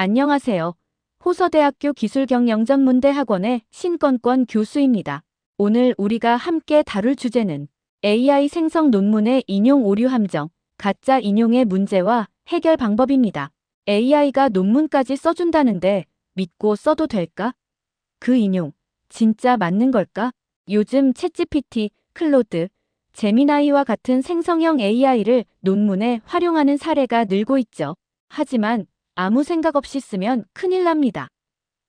안녕하세요. 호서대학교 기술경영전문대학원의 신건권 교수입니다. 오늘 우리가 함께 다룰 주제는 AI 생성 논문의 인용 오류 함정, 가짜 인용의 문제와 해결 방법입니다. AI가 논문까지 써준다는데 믿고 써도 될까? 그 인용, 진짜 맞는 걸까? 요즘 챗GPT, 클로드, 제미나이와 같은 생성형 AI를 논문에 활용하는 사례가 늘고 있죠. 하지만 아무 생각 없이 쓰면 큰일 납니다.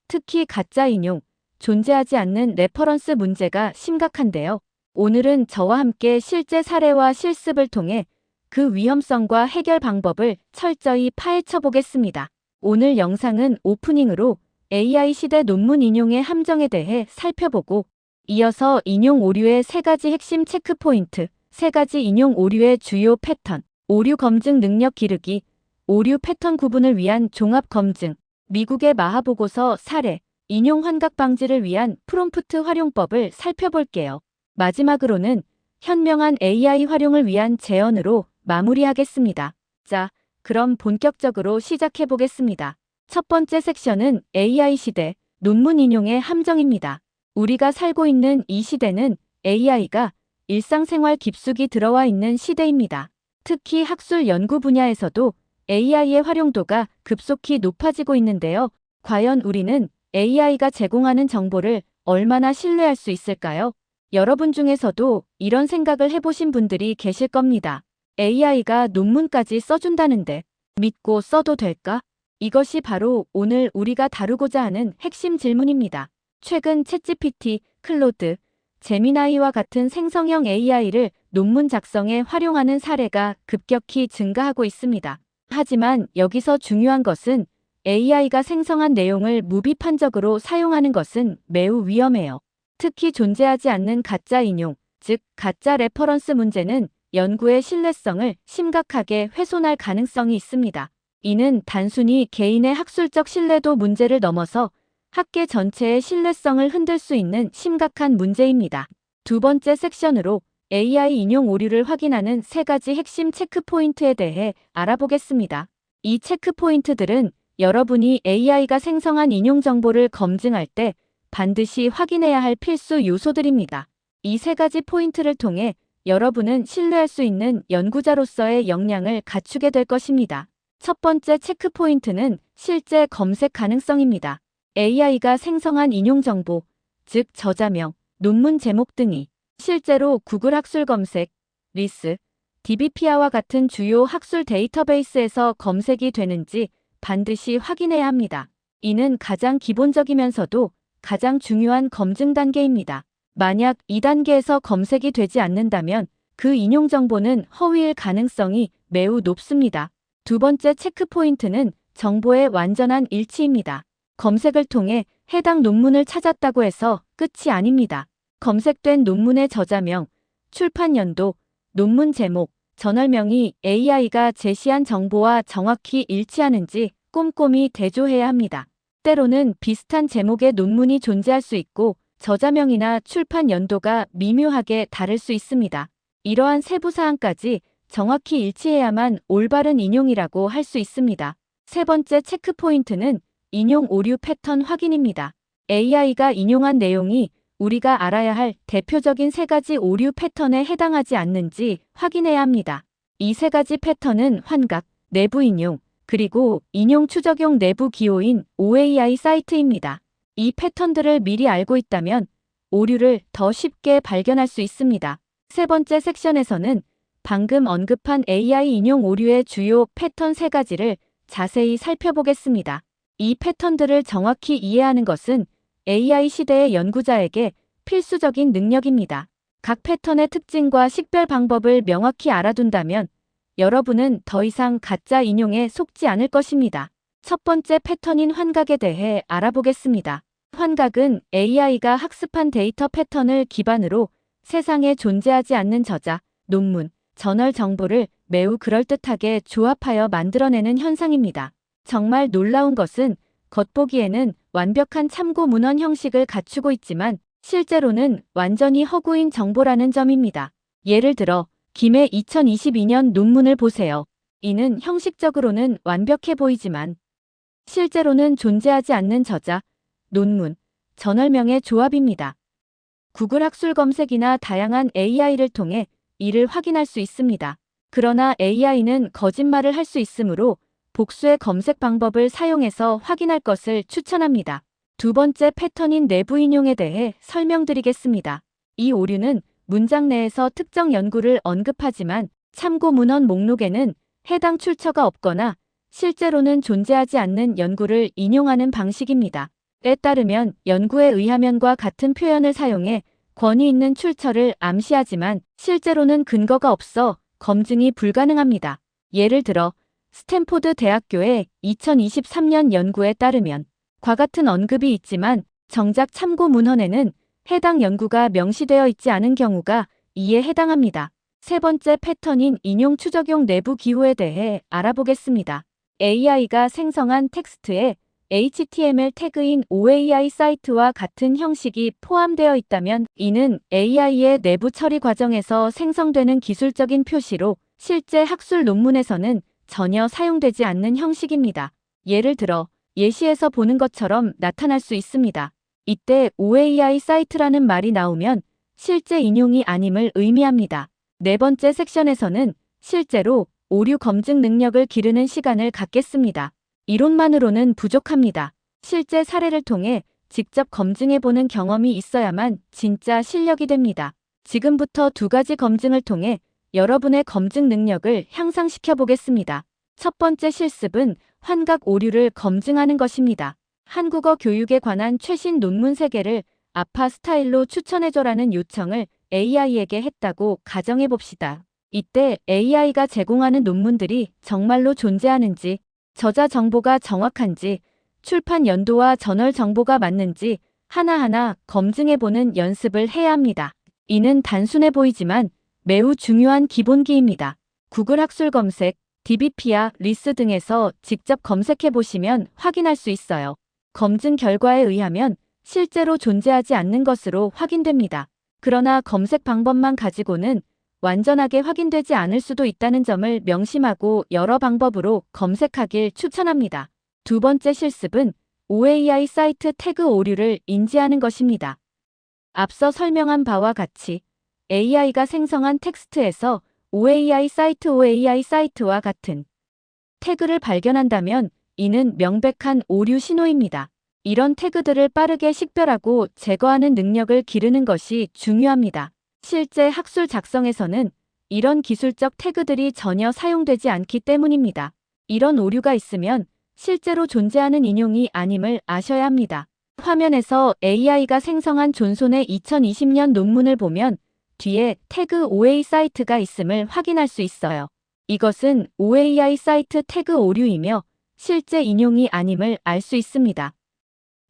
특히 가짜 인용, 존재하지 않는 레퍼런스 문제가 심각한데요. 오늘은 저와 함께 실제 사례와 실습을 통해 그 위험성과 해결 방법을 철저히 파헤쳐 보겠습니다. 오늘 영상은 오프닝으로 AI 시대 논문 인용의 함정에 대해 살펴보고 이어서 인용 오류의 3가지 핵심 체크포인트, 3가지 인용 오류의 주요 패턴, 오류 검증 능력 기르기, 오류 패턴 구분을 위한 종합 검증, 미국의 마하 보고서 사례, 인용 환각 방지를 위한 프롬프트 활용법을 살펴볼게요. 마지막으로는 현명한 AI 활용을 위한 제언으로 마무리하겠습니다. 자, 그럼 본격적으로 시작해 보겠습니다. 첫 번째 섹션은 AI 시대, 논문 인용의 함정입니다. 우리가 살고 있는 이 시대는 AI가 일상생활 깊숙이 들어와 있는 시대입니다. 특히 학술 연구 분야에서도 AI의 활용도가 급속히 높아지고 있는데요. 과연 우리는 AI가 제공하는 정보를 얼마나 신뢰할 수 있을까요? 여러분 중에서도 이런 생각을 해보신 분들이 계실 겁니다. AI가 논문까지 써준다는데 믿고 써도 될까? 이것이 바로 오늘 우리가 다루고자 하는 핵심 질문입니다. 최근 챗GPT, 클로드, 제미나이와 같은 생성형 AI를 논문 작성에 활용하는 사례가 급격히 증가하고 있습니다. 하지만 여기서 중요한 것은 AI가 생성한 내용을 무비판적으로 사용하는 것은 매우 위험해요. 특히 존재하지 않는 가짜 인용, 즉 가짜 레퍼런스 문제는 연구의 신뢰성을 심각하게 훼손할 가능성이 있습니다. 이는 단순히 개인의 학술적 신뢰도 문제를 넘어서 학계 전체의 신뢰성을 흔들 수 있는 심각한 문제입니다. 두 번째 섹션으로 AI 인용 오류를 확인하는 3가지 핵심 체크포인트에 대해 알아보겠습니다. 이 체크포인트들은 여러분이 AI가 생성한 인용 정보를 검증할 때 반드시 확인해야 할 필수 요소들입니다. 이 3가지 포인트를 통해 여러분은 신뢰할 수 있는 연구자로서의 역량을 갖추게 될 것입니다. 첫 번째 체크포인트는 실제 검색 가능성입니다. AI가 생성한 인용 정보, 즉 저자명, 논문 제목 등이 실제로 구글 학술 검색, 리스, DBPR와 같은 주요 학술 데이터베이스에서 검색이 되는지 반드시 확인해야 합니다. 이는 가장 기본적이면서도 가장 중요한 검증 단계입니다. 만약 이 단계에서 검색이 되지 않는다면 그 인용 정보는 허위일 가능성이 매우 높습니다. 두 번째 체크포인트는 정보의 완전한 일치입니다. 검색을 통해 해당 논문을 찾았다고 해서 끝이 아닙니다. 검색된 논문의 저자명, 출판 연도, 논문 제목, 저널명이 AI가 제시한 정보와 정확히 일치하는지 꼼꼼히 대조해야 합니다. 때로는 비슷한 제목의 논문이 존재할 수 있고 저자명이나 출판 연도가 미묘하게 다를 수 있습니다. 이러한 세부 사항까지 정확히 일치해야만 올바른 인용이라고 할 수 있습니다. 세 번째 체크포인트는 인용 오류 패턴 확인입니다. AI가 인용한 내용이 우리가 알아야 할 대표적인 3가지 오류 패턴에 해당하지 않는지 확인해야 합니다. 이 3가지 패턴은 환각, 내부 인용, 그리고 인용 추적용 내부 기호인 OAI 사이트입니다. 이 패턴들을 미리 알고 있다면 오류를 더 쉽게 발견할 수 있습니다. 세 번째 섹션에서는 방금 언급한 AI 인용 오류의 주요 패턴 3가지를 자세히 살펴보겠습니다. 이 패턴들을 정확히 이해하는 것은 AI 시대의 연구자에게 필수적인 능력입니다. 각 패턴의 특징과 식별 방법을 명확히 알아둔다면 여러분은 더 이상 가짜 인용에 속지 않을 것입니다. 첫 번째 패턴인 환각에 대해 알아보겠습니다. 환각은 AI가 학습한 데이터 패턴을 기반으로 세상에 존재하지 않는 저자, 논문, 저널 정보를 매우 그럴듯하게 조합하여 만들어내는 현상입니다. 정말 놀라운 것은 겉보기에는 완벽한 참고 문헌 형식을 갖추고 있지만 실제로는 완전히 허구인 정보라는 점입니다. 예를 들어 김의 2022년 논문을 보세요. 이는 형식적으로는 완벽해 보이지만 실제로는 존재하지 않는 저자, 논문, 전월명의 조합입니다. 구글 학술 검색이나 다양한 AI를 통해 이를 확인할 수 있습니다. 그러나 AI는 거짓말을 할 수 있으므로 복수의 검색 방법을 사용해서 확인할 것을 추천합니다. 두 번째 패턴인 내부 인용에 대해 설명드리겠습니다. 이 오류는 문장 내에서 특정 연구를 언급하지만 참고 문헌 목록에는 해당 출처가 없거나 실제로는 존재하지 않는 연구를 인용하는 방식입니다. 에 따르면 연구에 의하면과 같은 표현을 사용해 권위 있는 출처를 암시하지만 실제로는 근거가 없어 검증이 불가능합니다. 예를 들어 스탠포드 대학교의 2023년 연구에 따르면 과 같은 언급이 있지만 정작 참고 문헌에는 해당 연구가 명시되어 있지 않은 경우가 이에 해당합니다. 세 번째 패턴인 인용 추적용 내부 기호에 대해 알아보겠습니다. AI가 생성한 텍스트에 HTML 태그인 OAI 사이트와 같은 형식이 포함되어 있다면 이는 AI의 내부 처리 과정에서 생성되는 기술적인 표시로 실제 학술 논문에서는 전혀 사용되지 않는 형식입니다. 예를 들어 예시에서 보는 것처럼 나타날 수 있습니다. 이때 OAI 사이트라는 말이 나오면 실제 인용이 아님을 의미합니다. 네 번째 섹션에서는 실제로 오류 검증 능력을 기르는 시간을 갖겠습니다. 이론만으로는 부족합니다. 실제 사례를 통해 직접 검증해보는 경험이 있어야만 진짜 실력이 됩니다. 지금부터 두 가지 검증을 통해 여러분의 검증 능력을 향상시켜 보겠습니다. 첫 번째 실습은 환각 오류를 검증하는 것입니다. 한국어 교육에 관한 최신 논문 3개를 아파 스타일로 추천해줘라는 요청을 AI에게 했다고 가정해봅시다. 이때 AI가 제공하는 논문들이 정말로 존재하는지, 저자 정보가 정확한지, 출판 연도와 저널 정보가 맞는지 하나하나 검증해보는 연습을 해야 합니다. 이는 단순해 보이지만 매우 중요한 기본기입니다. 구글 학술 검색, DBP야 리스 등에서 직접 검색해보시면 확인할 수 있어요. 검증 결과에 의하면 실제로 존재하지 않는 것으로 확인됩니다. 그러나 검색 방법만 가지고는 완전하게 확인되지 않을 수도 있다는 점을 명심하고 여러 방법으로 검색하길 추천합니다. 두 번째 실습은 OAI 사이트 태그 오류를 인지하는 것입니다. 앞서 설명한 바와 같이 AI가 생성한 텍스트에서 OAI 사이트와 같은 태그를 발견한다면 이는 명백한 오류 신호입니다. 이런 태그들을 빠르게 식별하고 제거하는 능력을 기르는 것이 중요합니다. 실제 학술 작성에서는 이런 기술적 태그들이 전혀 사용되지 않기 때문입니다. 이런 오류가 있으면 실제로 존재하는 인용이 아님을 아셔야 합니다. 화면에서 AI가 생성한 존손의 2020년 논문을 보면 뒤에 태그 OA 사이트가 있음을 확인할 수 있어요. 이것은 OAI 사이트 태그 오류이며 실제 인용이 아님을 알 수 있습니다.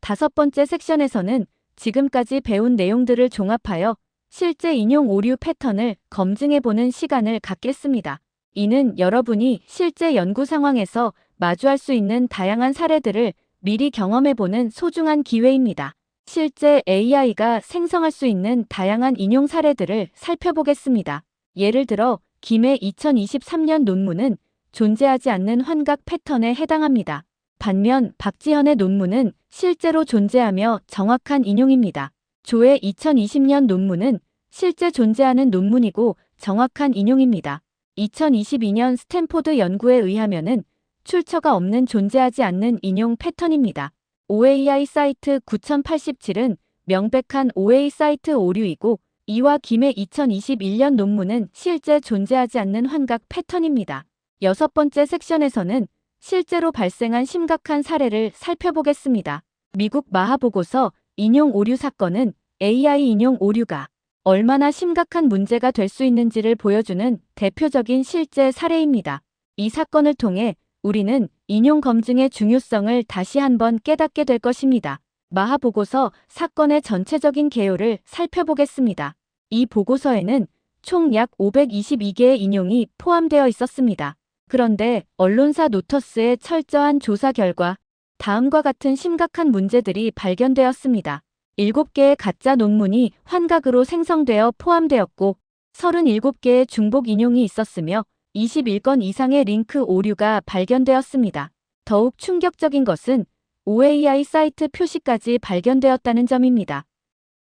다섯 번째 섹션에서는 지금까지 배운 내용들을 종합하여 실제 인용 오류 패턴을 검증해보는 시간을 갖겠습니다. 이는 여러분이 실제 연구 상황에서 마주할 수 있는 다양한 사례들을 미리 경험해보는 소중한 기회입니다. 실제 AI가 생성할 수 있는 다양한 인용 사례들을 살펴보겠습니다. 예를 들어 김의 2023년 논문은 존재하지 않는 환각 패턴에 해당합니다. 반면 박지현의 논문은 실제로 존재하며 정확한 인용입니다. 조의 2020년 논문은 실제 존재하는 논문이고 정확한 인용입니다. 2022년 스탠포드 연구에 의하면은 출처가 없는 존재하지 않는 인용 패턴입니다. OAI 사이트 9087은 명백한 OA 사이트 오류이고 이와 김의 2021년 논문은 실제 존재하지 않는 환각 패턴입니다. 여섯 번째 섹션에서는 실제로 발생한 심각한 사례를 살펴보겠습니다. 미국 마하보고서 인용 오류 사건은 AI 인용 오류가 얼마나 심각한 문제가 될 수 있는지를 보여주는 대표적인 실제 사례입니다. 이 사건을 통해 우리는 인용 검증의 중요성을 다시 한번 깨닫게 될 것입니다. 마하보고서 사건의 전체적인 개요를 살펴보겠습니다. 이 보고서에는 총 약 522개의 인용이 포함되어 있었습니다. 그런데 언론사 노터스의 철저한 조사 결과 다음과 같은 심각한 문제들이 발견되었습니다. 7개의 가짜 논문이 환각으로 생성되어 포함되었고 37개의 중복 인용이 있었으며 21건 이상의 링크 오류가 발견되었습니다. 더욱 충격적인 것은 OAI 사이트 표시까지 발견되었다는 점입니다.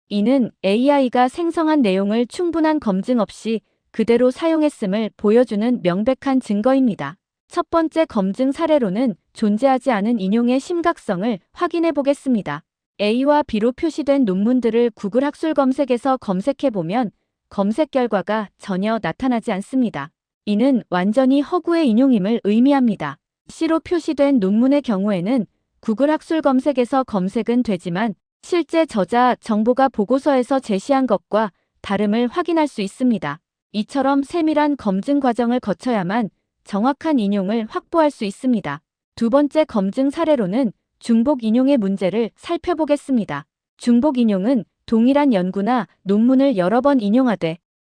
이는 AI가 생성한 내용을 충분한 검증 없이 그대로 사용했음을 보여주는 명백한 증거입니다. 첫 번째 검증 사례로는 존재하지 않은 인용의 심각성을 확인해 보겠습니다. A와 B로 표시된 논문들을 구글 학술 검색에서 검색해보면 검색 결과가 전혀 나타나지 않습니다. 이는 완전히 허구의 인용임을 의미합니다. C로 표시된 논문의 경우에는 구글 학술 검색에서 검색은 되지만 실제 저자 정보가 보고서에서 제시한 것과 다름을 확인할 수 있습니다. 이처럼 세밀한 검증 과정을 거쳐야만 정확한 인용을 확보할 수 있습니다. 두 번째 검증 사례로는 중복 인용의 문제를 살펴보겠습니다. 중복 인용은 동일한 연구나 논문을 여러 번 인용하되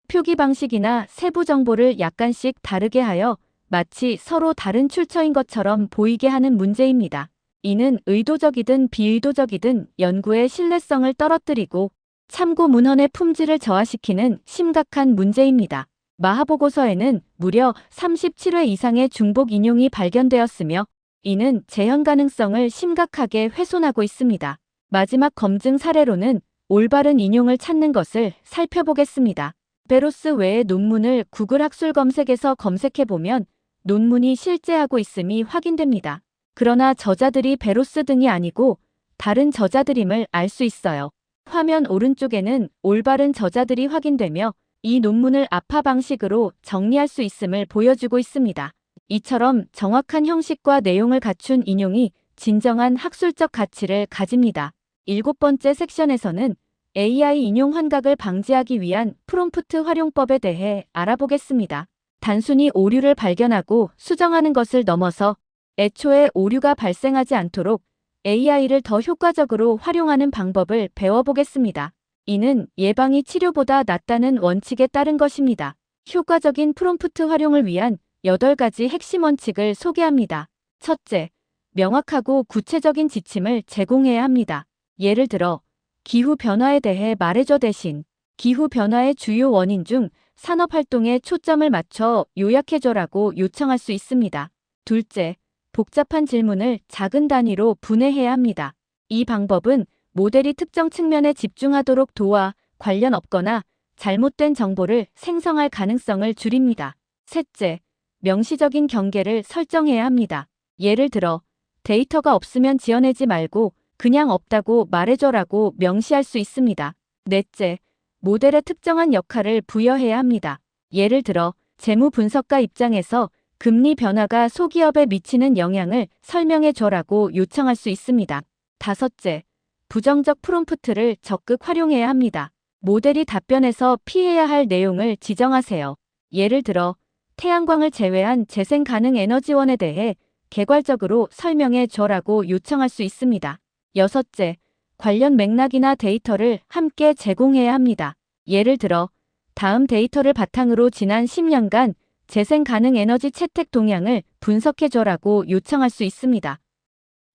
표기 방식이나 세부 정보를 약간씩 다르게 하여 마치 서로 다른 출처인 것처럼 보이게 하는 문제입니다. 이는 의도적이든 비의도적이든 연구의 신뢰성을 떨어뜨리고 참고 문헌의 품질을 저하시키는 심각한 문제입니다. 마하보고서에는 무려 37회 이상의 중복 인용이 발견되었으며 이는 재현 가능성을 심각하게 훼손하고 있습니다. 마지막 검증 사례로는 올바른 인용을 찾는 것을 살펴보겠습니다. 베로스 외의 논문을 구글 학술 검색에서 검색해보면 논문이 실제하고 있음이 확인됩니다. 그러나 저자들이 베로스 등이 아니고 다른 저자들임을 알 수 있어요. 화면 오른쪽에는 올바른 저자들이 확인되며 이 논문을 아파 방식으로 정리할 수 있음을 보여주고 있습니다. 이처럼 정확한 형식과 내용을 갖춘 인용이 진정한 학술적 가치를 가집니다. 7번째 섹션에서는 AI 인용 환각을 방지하기 위한 프롬프트 활용법에 대해 알아보겠습니다. 단순히 오류를 발견하고 수정하는 것을 넘어서 애초에 오류가 발생하지 않도록 AI를 더 효과적으로 활용하는 방법을 배워보겠습니다. 이는 예방이 치료보다 낫다는 원칙에 따른 것입니다. 효과적인 프롬프트 활용을 위한 8가지 핵심 원칙을 소개합니다. 첫째, 명확하고 구체적인 지침을 제공해야 합니다. 예를 들어, 기후변화에 대해 말해줘 대신 기후변화의 주요 원인 중 산업활동에 초점을 맞춰 요약해줘라고 요청할 수 있습니다. 둘째, 복잡한 질문을 작은 단위로 분해해야 합니다. 이 방법은 모델이 특정 측면에 집중하도록 도와 관련 없거나 잘못된 정보를 생성할 가능성을 줄입니다. 셋째, 명시적인 경계를 설정해야 합니다. 예를 들어, 데이터가 없으면 지어내지 말고 그냥 없다고 말해줘라고 명시할 수 있습니다. 넷째, 모델에 특정한 역할을 부여해야 합니다. 예를 들어, 재무 분석가 입장에서 금리 변화가 소기업에 미치는 영향을 설명해줘라고 요청할 수 있습니다. 다섯째, 부정적 프롬프트를 적극 활용해야 합니다. 모델이 답변에서 피해야 할 내용을 지정하세요. 예를 들어, 태양광을 제외한 재생 가능 에너지원에 대해 개괄적으로 설명해줘라고 요청할 수 있습니다. 여섯째, 관련 맥락이나 데이터를 함께 제공해야 합니다. 예를 들어, 다음 데이터를 바탕으로 지난 10년간 재생 가능 에너지 채택 동향을 분석해줘라고 요청할 수 있습니다.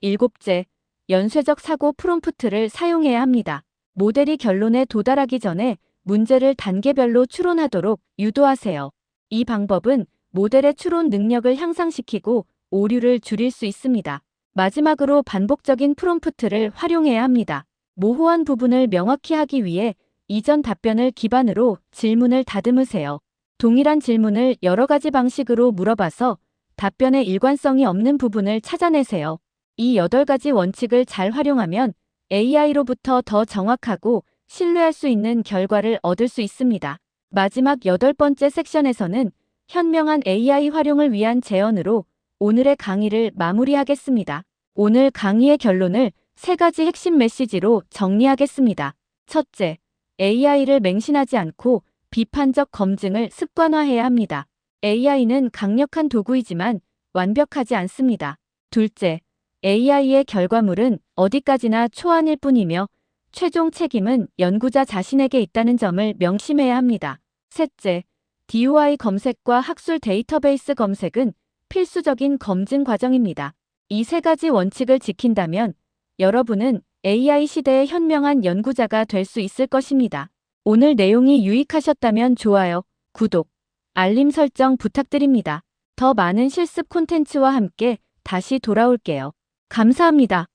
일곱째, 연쇄적 사고 프롬프트를 사용해야 합니다. 모델이 결론에 도달하기 전에 문제를 단계별로 추론하도록 유도하세요. 이 방법은 모델의 추론 능력을 향상시키고 오류를 줄일 수 있습니다. 마지막으로 반복적인 프롬프트를 활용해야 합니다. 모호한 부분을 명확히 하기 위해 이전 답변을 기반으로 질문을 다듬으세요. 동일한 질문을 여러 가지 방식으로 물어봐서 답변에 일관성이 없는 부분을 찾아내세요. 이 8가지 원칙을 잘 활용하면 AI로부터 더 정확하고 신뢰할 수 있는 결과를 얻을 수 있습니다. 마지막 8번째 섹션에서는 현명한 AI 활용을 위한 제언으로 오늘의 강의를 마무리하겠습니다. 오늘 강의의 결론을 3가지 핵심 메시지로 정리하겠습니다. 첫째, AI를 맹신하지 않고 비판적 검증을 습관화해야 합니다. AI는 강력한 도구이지만 완벽하지 않습니다. 둘째, AI의 결과물은 어디까지나 초안일 뿐이며 최종 책임은 연구자 자신에게 있다는 점을 명심해야 합니다. 셋째, DOI 검색과 학술 데이터베이스 검색은 필수적인 검증 과정입니다. 이 3가지 원칙을 지킨다면 여러분은 AI 시대의 현명한 연구자가 될 수 있을 것입니다. 오늘 내용이 유익하셨다면 좋아요, 구독, 알림 설정 부탁드립니다. 더 많은 실습 콘텐츠와 함께 다시 돌아올게요. 감사합니다.